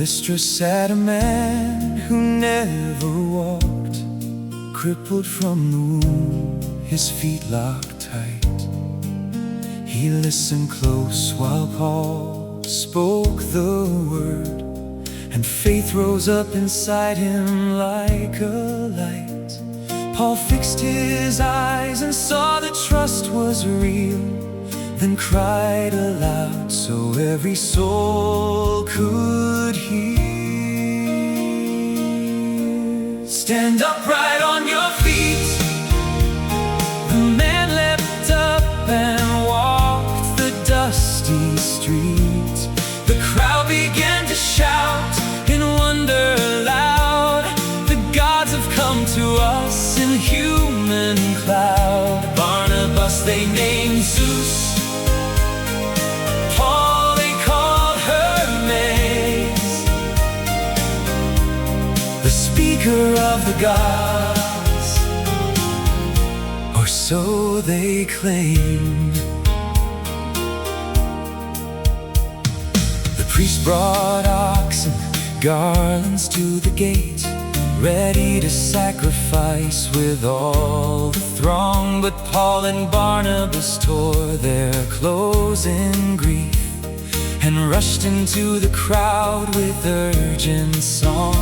Lystra sat a man who never walked, crippled from the womb, his feet locked tight. He listened close while Paul spoke the word, and faith rose up inside him like a light. Paul fixed his eyes and saw that trust was real, then cried aloud so every soul could hear. Stand upright on your feet. The man leapt up and walked the dusty street. The crowd began to shout in wonder loud, the gods have come to us in human cloud. Barnabas they named Zeus, Paul they called Hermes, the speaker of the gods, or so they claimed. The priest brought oxen, garlands to the gate, ready to sacrifice with all the throng. But Paul and Barnabas tore their clothes in grief and rushed into the crowd with urgent song.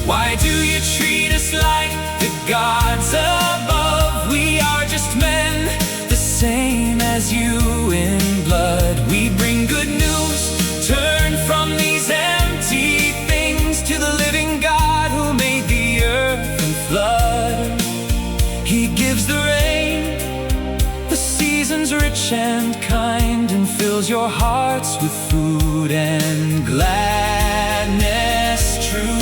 Why do you treat us like the gods above? We are just men, the same as you in blood. We bring good news, turn from these empty things to the living God who made the earth and flood. He gives the rain, the seasons rich and kind, and fills your hearts with food and gladness true.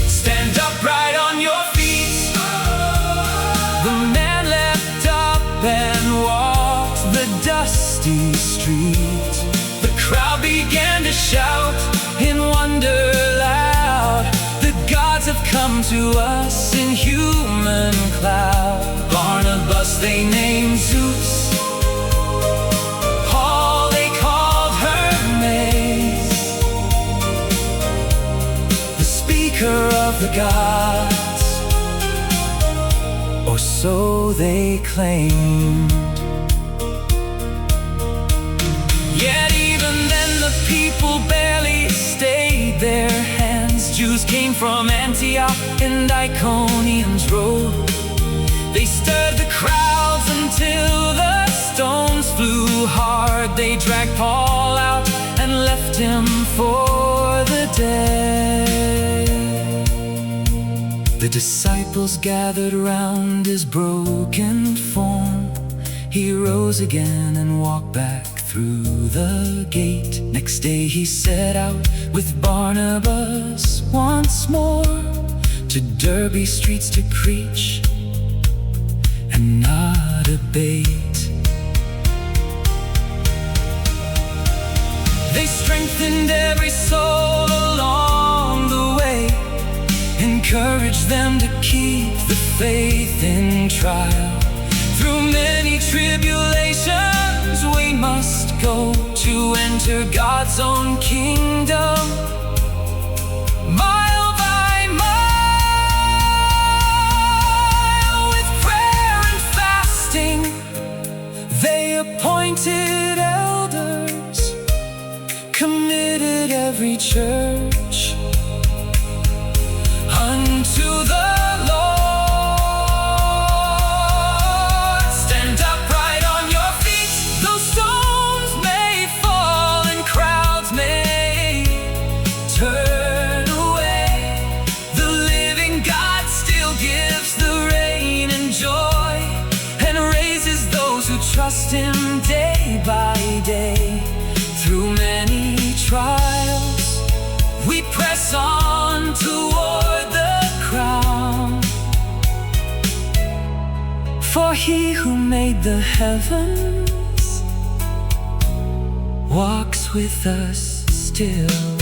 Stand upright on your feet. The man leapt up and walked the dusty street. The crowd began to shout in wonder loud, the gods have come to us in human cloud. Barnabas they named Zeus, Paul they called Hermes, the speaker of the gods, or so they claimed. Yet even then the people barely stayed their hands. Jews came from Antioch and Iconium's road. They stirred the crowds until the stones flew hard. They dragged Paul out and left him for the dead. The disciples gathered round his broken form. He rose again and walked back through the gate. Next day he set out with Barnabas once more to Derbe streets to preach and not abate. They strengthened every soul along the way, encouraged them to keep the faith in trial. Through many tribulations we must go to enter God's own kingdom. Mile by mile, with prayer and fasting, they appointed elders, committed every church unto the trust him day by day. Through many trials we press on toward the crown. For he who made the heavens walks with us still.